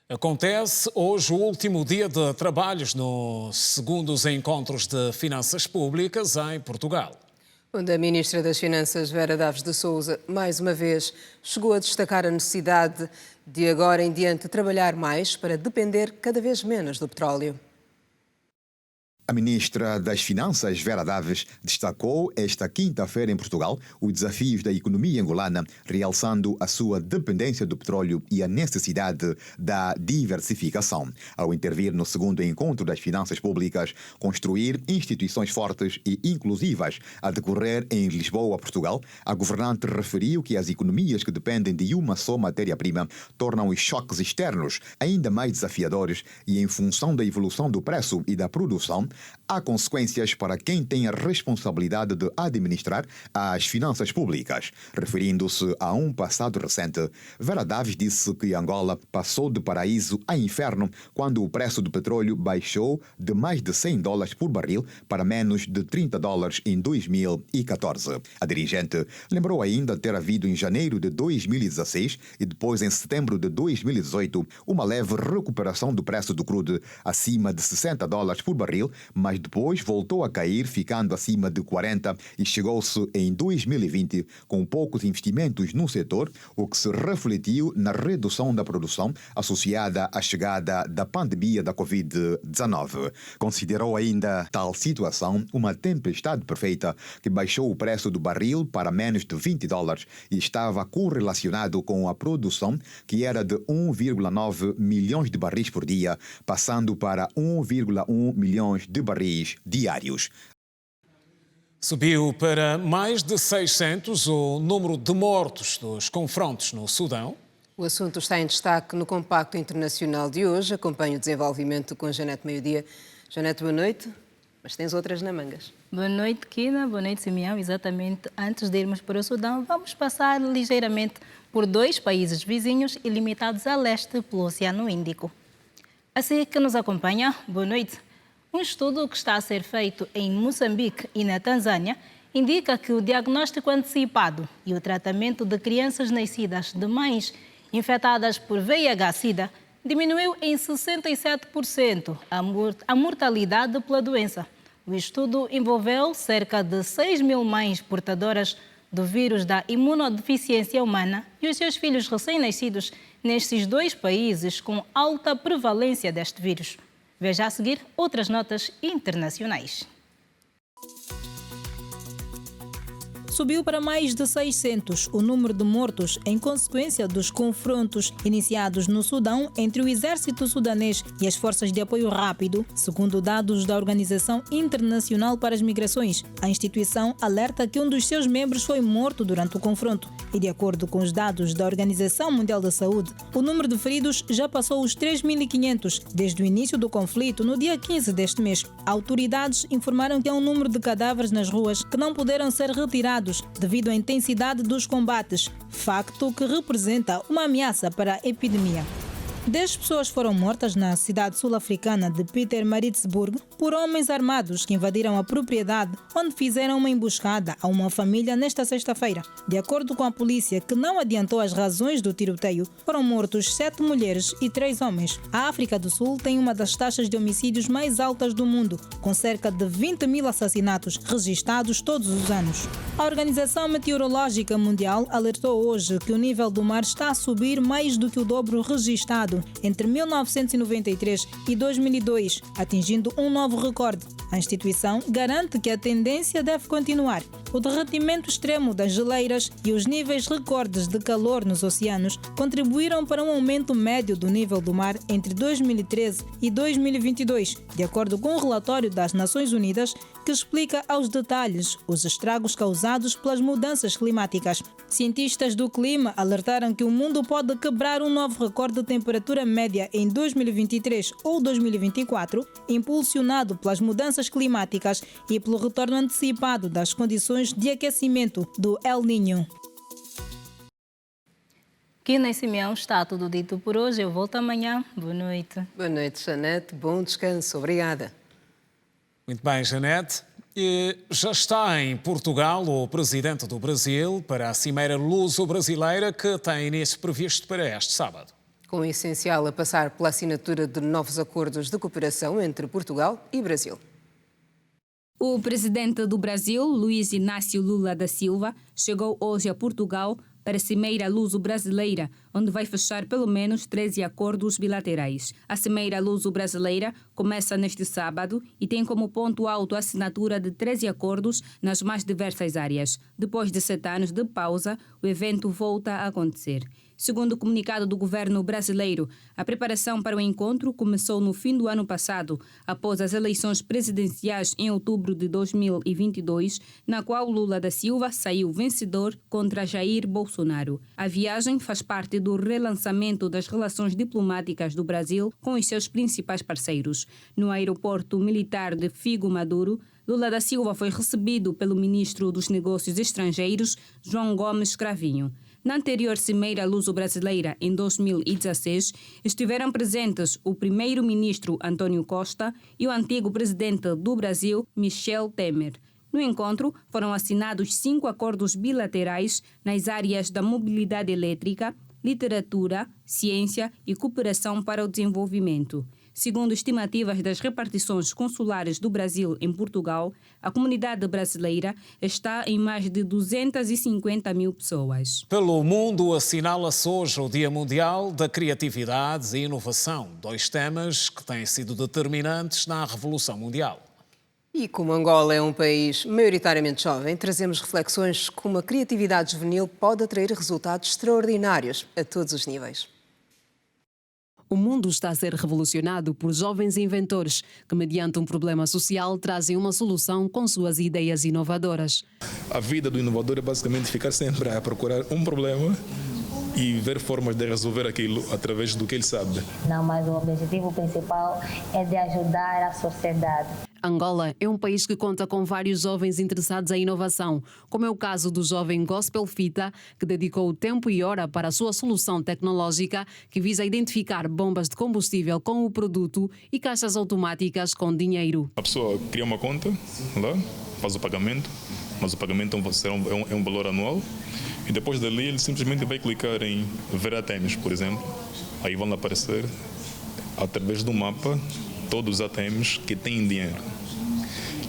[SPEAKER 1] Acontece hoje o último dia de trabalhos nos segundos encontros de finanças públicas em Portugal,
[SPEAKER 2] onde a Ministra das Finanças, Vera Daves de Sousa, mais uma vez chegou a destacar a necessidade de agora em diante trabalhar mais para depender cada vez menos do petróleo.
[SPEAKER 19] A ministra das Finanças, Vera Daves, destacou esta quinta-feira em Portugal os desafios da economia angolana, realçando a sua dependência do petróleo e a necessidade da diversificação. Ao intervir no segundo encontro das finanças públicas, construir instituições fortes e inclusivas a decorrer em Lisboa, Portugal, a governante referiu que as economias que dependem de uma só matéria-prima tornam os choques externos ainda mais desafiadores e, em função da evolução do preço e da produção, há consequências para quem tem a responsabilidade de administrar as finanças públicas. Referindo-se a um passado recente, Vera Daves disse que Angola passou de paraíso a inferno quando o preço do petróleo baixou de mais de $100 por barril para menos de $30 em 2014. A dirigente lembrou ainda ter havido em janeiro de 2016 e depois em setembro de 2018 uma leve recuperação do preço do crudo acima de $60 por barril, mas depois voltou a cair, ficando acima de 40 e chegou-se em 2020 com poucos investimentos no setor, o que se refletiu na redução da produção associada à chegada da pandemia da Covid-19. Considerou ainda tal situação uma tempestade perfeita que baixou o preço do barril para menos de $20 e estava correlacionado com a produção, que era de 1,9 milhões de barris por dia, passando para 1,1 milhões de barris diários.
[SPEAKER 1] Subiu para mais de 600 o número de mortos dos confrontos no Sudão.
[SPEAKER 2] O assunto está em destaque no Compacto Internacional de hoje. Acompanhe o desenvolvimento com Janete Meio-Dia. Janete, boa noite, mas tens outras na mangas.
[SPEAKER 4] Boa noite, Kina. Boa noite, Simeão. Exatamente, antes de irmos para o Sudão, vamos passar ligeiramente por 2 países vizinhos e limitados a leste pelo Oceano Índico. Assim que nos acompanha, boa noite. Um estudo que está a ser feito em Moçambique e na Tanzânia indica que o diagnóstico antecipado e o tratamento de crianças nascidas de mães infectadas por VIH-Sida diminuiu em 67% a mortalidade pela doença. O estudo envolveu cerca de 6.000 mães portadoras do vírus da imunodeficiência humana e os seus filhos recém-nascidos nestes 2 países com alta prevalência deste vírus. Veja a seguir outras notas internacionais.
[SPEAKER 5] Subiu para mais de 600 o número de mortos em consequência dos confrontos iniciados no Sudão entre o exército sudanês e as forças de apoio rápido, segundo dados da Organização Internacional para as Migrações. A instituição alerta que um dos seus membros foi morto durante o confronto. E de acordo com os dados da Organização Mundial da Saúde, o número de feridos já passou os 3.500 desde o início do conflito no dia 15 deste mês. Autoridades informaram que há um número de cadáveres nas ruas que não puderam ser retirados devido à intensidade dos combates, facto que representa uma ameaça para a epidemia. 10 pessoas foram mortas na cidade sul-africana de Pietermaritzburg por homens armados que invadiram a propriedade onde fizeram uma emboscada a uma família nesta sexta-feira. De acordo com a polícia, que não adiantou as razões do tiroteio, foram mortos 7 mulheres e 3 homens. A África do Sul tem uma das taxas de homicídios mais altas do mundo, com cerca de 20.000 assassinatos registados todos os anos. A Organização Meteorológica Mundial alertou hoje que o nível do mar está a subir mais do que o dobro registado entre 1993 e 2002, atingindo um novo recorde. A instituição garante que a tendência deve continuar. O derretimento extremo das geleiras e os níveis recordes de calor nos oceanos contribuíram para um aumento médio do nível do mar entre 2013 e 2022, de acordo com um relatório das Nações Unidas que explica aos detalhes os estragos causados pelas mudanças climáticas. Cientistas do clima alertaram que o mundo pode quebrar um novo recorde de temperatura média em 2023 ou 2024, impulsionado pelas mudanças climáticas e pelo retorno antecipado das condições de aquecimento do El Niño.
[SPEAKER 4] Kina e Simeão, está tudo dito por hoje. Eu volto amanhã. Boa noite.
[SPEAKER 2] Boa noite, Janete. Bom descanso. Obrigada.
[SPEAKER 1] Muito bem, Janete. E já está em Portugal o presidente do Brasil para a Cimeira Luso-Brasileira, que tem início previsto para este sábado.
[SPEAKER 2] Com o essencial a passar pela assinatura de novos acordos de cooperação entre Portugal e Brasil.
[SPEAKER 20] O presidente do Brasil, Luiz Inácio Lula da Silva, chegou hoje a Portugal para a Cimeira Luso-Brasileira, onde vai fechar pelo menos 13 acordos bilaterais. A Cimeira Luso-Brasileira começa neste sábado e tem como ponto alto a assinatura de 13 acordos nas mais diversas áreas. Depois de 7 anos de pausa, o evento volta a acontecer. Segundo o comunicado do governo brasileiro, a preparação para o encontro começou no fim do ano passado, após as eleições presidenciais em outubro de 2022, na qual Lula da Silva saiu vencedor contra Jair Bolsonaro. A viagem faz parte do relançamento das relações diplomáticas do Brasil com os seus principais parceiros. No aeroporto militar de Figo Maduro, Lula da Silva foi recebido pelo ministro dos Negócios Estrangeiros, João Gomes Cravinho. Na anterior Cimeira Luso-Brasileira, em 2016, estiveram presentes o primeiro-ministro Antônio Costa e o antigo presidente do Brasil, Michel Temer. No encontro, foram assinados 5 acordos bilaterais nas áreas da mobilidade elétrica, literatura, ciência e cooperação para o desenvolvimento. Segundo estimativas das repartições consulares do Brasil em Portugal, a comunidade brasileira está em mais de 250 mil pessoas.
[SPEAKER 1] Pelo mundo, assinala-se hoje o Dia Mundial da Criatividade e Inovação, 2 temas que têm sido determinantes na Revolução Mundial.
[SPEAKER 2] E como Angola é um país maioritariamente jovem, trazemos reflexões como a criatividade juvenil pode atrair resultados extraordinários a todos os níveis.
[SPEAKER 8] O mundo está a ser revolucionado por jovens inventores que, mediante um problema social, trazem uma solução com suas ideias inovadoras.
[SPEAKER 9] A vida do inovador é basicamente ficar sempre a procurar um problema e ver formas de resolver aquilo através do que ele sabe.
[SPEAKER 21] Não, mas o objetivo principal é de ajudar a sociedade.
[SPEAKER 8] Angola é um país que conta com vários jovens interessados em inovação, como é o caso do jovem Gospel Fita, que dedicou tempo e hora para a sua solução tecnológica que visa identificar bombas de combustível com o produto e caixas automáticas com dinheiro.
[SPEAKER 9] A pessoa cria uma conta, lá, faz o pagamento, mas o pagamento é um valor anual e depois dali ele simplesmente vai clicar em ver ATMs, por exemplo. Aí vão aparecer, através do mapa, todos os ATMs que têm dinheiro.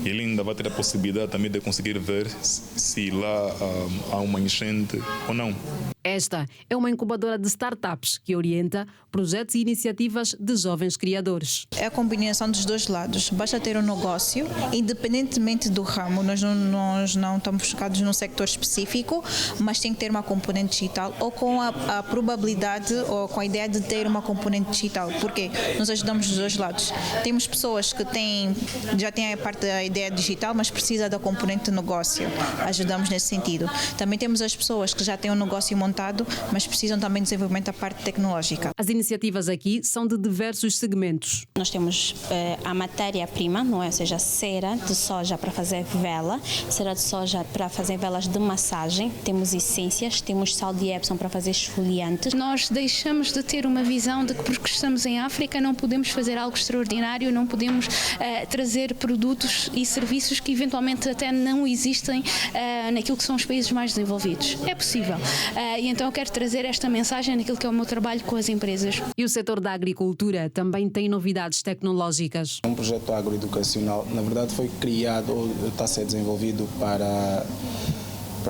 [SPEAKER 9] E ele ainda vai ter a possibilidade também de conseguir ver se lá há uma enchente ou não.
[SPEAKER 8] Esta é uma incubadora de startups que orienta projetos e iniciativas de jovens criadores.
[SPEAKER 22] É a combinação dos dois lados. Basta ter um negócio, independentemente do ramo. Nós não estamos focados num sector específico, mas tem que ter uma componente digital ou com a probabilidade ou com a ideia de ter uma componente digital. Porque nós ajudamos dos dois lados. Temos pessoas que já têm a parte da ideia digital, mas precisa da componente de negócio. Ajudamos nesse sentido. Também temos as pessoas que já têm um negócio montado, mas precisam também de desenvolvimento da parte tecnológica.
[SPEAKER 8] As iniciativas aqui são de diversos segmentos.
[SPEAKER 23] Nós temos a matéria-prima, não é? Ou seja, cera de soja para fazer vela, cera de soja para fazer velas de massagem, temos essências, temos sal de Epsom para fazer esfoliantes.
[SPEAKER 25] Nós deixamos de ter uma visão de que porque estamos em África não podemos fazer algo extraordinário, não podemos trazer produtos e serviços que eventualmente até não existem naquilo que são os países mais desenvolvidos. É possível. E então eu quero trazer esta mensagem naquilo que é o meu trabalho com as empresas.
[SPEAKER 8] E o setor da agricultura também tem novidades tecnológicas.
[SPEAKER 26] Um projeto agroeducacional, na verdade, foi criado ou está a ser desenvolvido para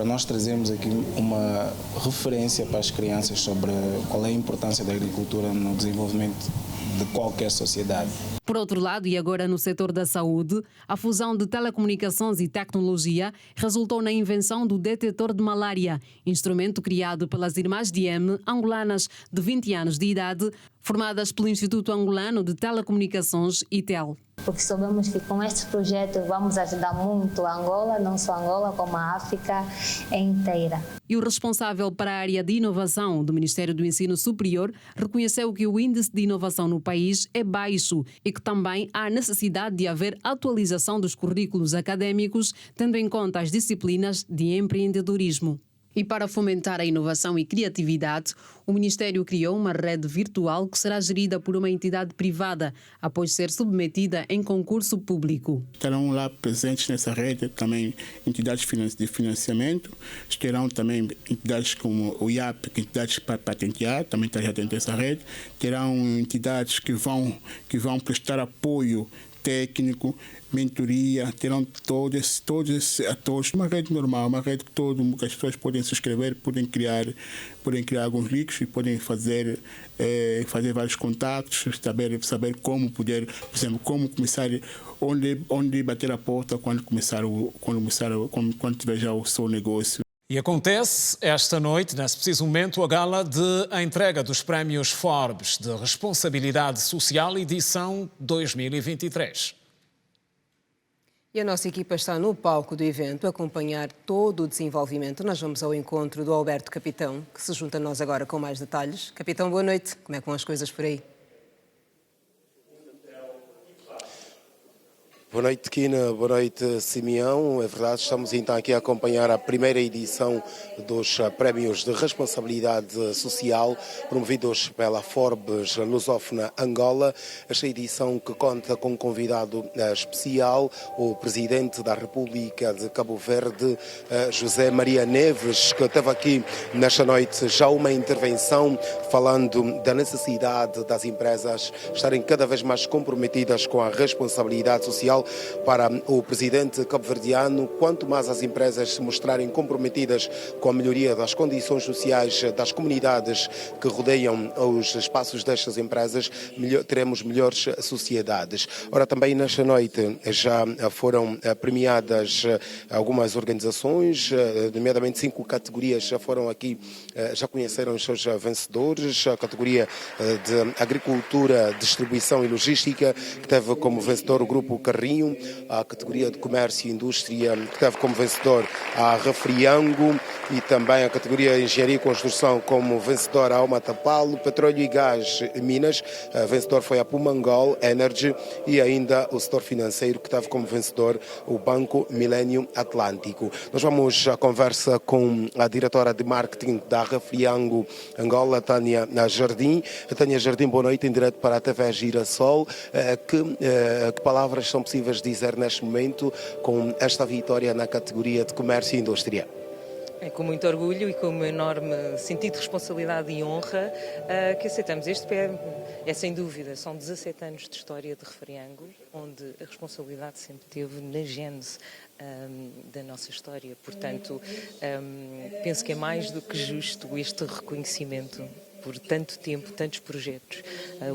[SPEAKER 26] nós trazermos aqui uma referência para as crianças sobre qual é a importância da agricultura no desenvolvimento de qualquer sociedade.
[SPEAKER 8] Por outro lado, e agora no setor da saúde, a fusão de telecomunicações e tecnologia resultou na invenção do detetor de malária, instrumento criado pelas irmãs Diem, angolanas de 20 anos de idade, formadas pelo Instituto Angolano de Telecomunicações, ITEL.
[SPEAKER 21] Porque sabemos que com este projeto vamos ajudar muito a Angola, não só a Angola, como a África inteira.
[SPEAKER 8] E o responsável para a área de inovação do Ministério do Ensino Superior reconheceu que o índice de inovação no país é baixo e que também há necessidade de haver atualização dos currículos académicos, tendo em conta as disciplinas de empreendedorismo. E para fomentar a inovação e criatividade, o Ministério criou uma rede virtual que será gerida por uma entidade privada, após ser submetida em concurso público.
[SPEAKER 28] Estarão lá presentes nessa rede também entidades de financiamento, terão também entidades como o IAP, entidades para patentear, também está já dentro dessa rede, terão entidades que vão prestar apoio técnico, mentoria, terão todos esses atores, uma rede normal, uma rede que as pessoas podem se inscrever, podem criar alguns links e podem fazer vários contactos, saber como poder, por exemplo, como começar, onde bater a porta quando tiver já o seu negócio.
[SPEAKER 1] E acontece esta noite, nesse preciso momento, a gala de entrega dos prémios Forbes de Responsabilidade Social, edição 2023.
[SPEAKER 2] E a nossa equipa está no palco do evento a acompanhar todo o desenvolvimento. Nós vamos ao encontro do Alberto Capitão, que se junta a nós agora com mais detalhes. Capitão, boa noite. Como é que vão as coisas por aí?
[SPEAKER 3] Boa noite, Kina. Boa noite, Simeão. É verdade, estamos então aqui a acompanhar a primeira edição dos Prémios de Responsabilidade Social promovidos pela Forbes Lusófona Angola. Esta edição que conta com um convidado especial, o Presidente da República de Cabo Verde, José Maria Neves, que teve aqui nesta noite já uma intervenção falando da necessidade das empresas estarem cada vez mais comprometidas com a responsabilidade social. Para o presidente cabo-verdiano, quanto mais as empresas se mostrarem comprometidas com a melhoria das condições sociais das comunidades que rodeiam os espaços destas empresas, teremos melhores sociedades. Ora, também nesta noite já foram premiadas algumas organizações, nomeadamente 5 categorias já foram aqui, já conheceram os seus vencedores. A categoria de Agricultura, Distribuição e Logística, que teve como vencedor o Grupo Carrinho. A categoria de Comércio e Indústria, que teve como vencedor a Refriango, e também a categoria de Engenharia e Construção como vencedor a Alma Tapalo, Petróleo e Gás e Minas, a vencedor foi a Pumangol Energy, e ainda o setor financeiro, que teve como vencedor o Banco Milênio Atlântico. Nós vamos à conversa com a diretora de marketing da Refriango Angola, Tânia Jardim. Tânia Jardim, boa noite, em direto para a TV Girassol. Que palavras são possíveis dizer neste momento com esta vitória na categoria de Comércio e Indústria?
[SPEAKER 6] É com muito orgulho e com um enorme sentido de responsabilidade e honra que aceitamos este prémio. É sem dúvida, são 17 anos de história de Refriango, onde a responsabilidade sempre teve na gênese da nossa história. Portanto, penso que é mais do que justo este reconhecimento por tanto tempo, tantos projetos.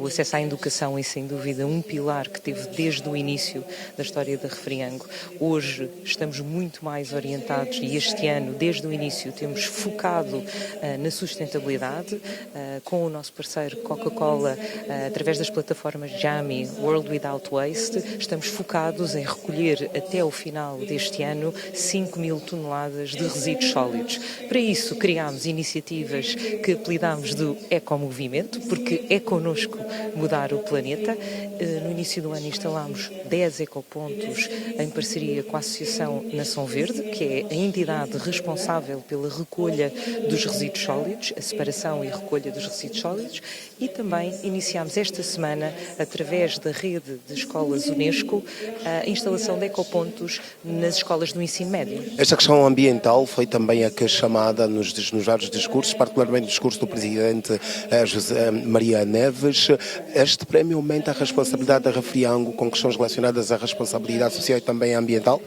[SPEAKER 6] O acesso à educação é, sem dúvida, um pilar que teve desde o início da história da Refriango. Hoje estamos muito mais orientados e este ano, desde o início, temos focado na sustentabilidade com o nosso parceiro Coca-Cola, através das plataformas JAMI, World Without Waste. Estamos focados em recolher até o final deste ano 5.000 toneladas de resíduos sólidos. Para isso, criámos iniciativas que apelidámos de Ecomovimento, porque é connosco mudar o planeta. No início do ano instalámos 10 ecopontos em parceria com a Associação Nação Verde, que é a entidade responsável pela recolha dos resíduos sólidos, a separação e recolha dos resíduos sólidos, e também iniciámos esta semana, através da rede de escolas Unesco, a instalação de ecopontos nas escolas do ensino médio.
[SPEAKER 3] Esta questão ambiental foi também a que chamada nos vários discursos, particularmente o discurso do Presidente José Maria Neves. Este prémio aumenta a responsabilidade da Refriango com questões relacionadas à responsabilidade social e também ambiental?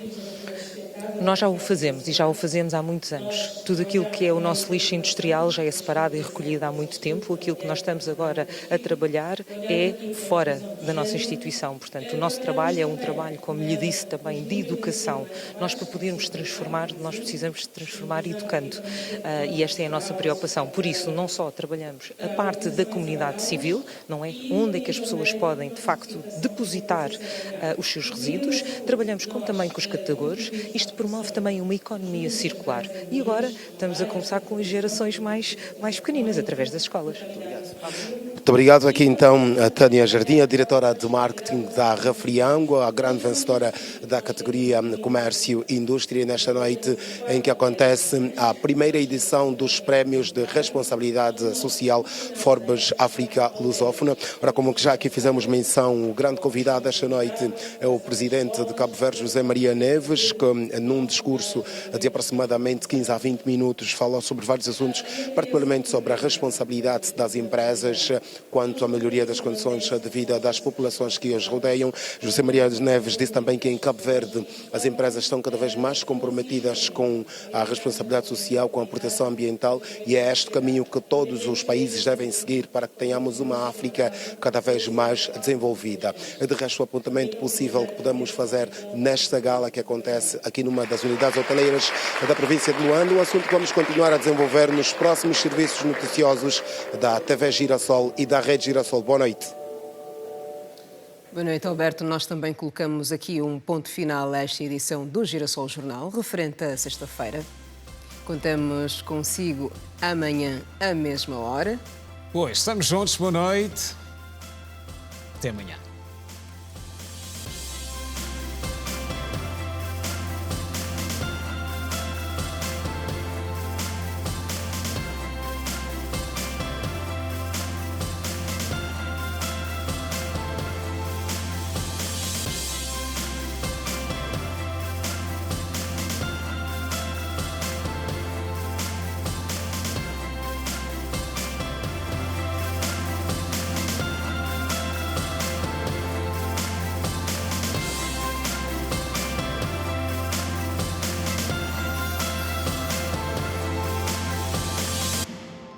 [SPEAKER 6] Nós já o fazemos, e já o fazemos há muitos anos. Tudo aquilo que é o nosso lixo industrial já é separado e recolhido há muito tempo. Aquilo que nós estamos agora a trabalhar é fora da nossa instituição. Portanto, o nosso trabalho é um trabalho, como lhe disse, também de educação. Nós, para podermos transformar, nós precisamos de transformar educando. E esta é a nossa preocupação. Por isso, não só trabalhamos a parte da comunidade civil, não é? Onde é que as pessoas podem, de facto, depositar os seus resíduos. Trabalhamos também com os catadores. Isto promove também uma economia circular. E agora estamos a começar com as gerações mais pequeninas, através das escolas.
[SPEAKER 3] Muito obrigado. Aqui então a Tânia Jardim, a diretora de marketing da Refriango, a grande vencedora da categoria Comércio e Indústria, nesta noite em que acontece a primeira edição dos Prémios de Responsabilidade Social Forbes África Lusófona. Ora, como já aqui fizemos menção, o grande convidado desta noite é o Presidente de Cabo Verde, José Maria Neves, que num discurso de aproximadamente 15 a 20 minutos falou sobre vários assuntos, particularmente sobre a responsabilidade das empresas quanto à melhoria das condições de vida das populações que os rodeiam. José Maria Neves disse também que em Cabo Verde as empresas estão cada vez mais comprometidas com a responsabilidade social, com a proteção ambiental, e é este caminho que todos os países devem seguir para que tenhamos uma África cada vez mais desenvolvida. De resto, o apontamento possível que podemos fazer nesta gala que acontece aqui numa uma das unidades hoteleiras da província de Luanda. Um assunto que vamos continuar a desenvolver nos próximos serviços noticiosos da TV Girassol e da Rede Girassol. Boa noite.
[SPEAKER 2] Boa noite, Alberto. Nós também colocamos aqui um ponto final a esta edição do Girassol Jornal, referente a sexta-feira. Contamos consigo amanhã, à mesma hora.
[SPEAKER 1] Pois, estamos juntos. Boa noite. Até amanhã.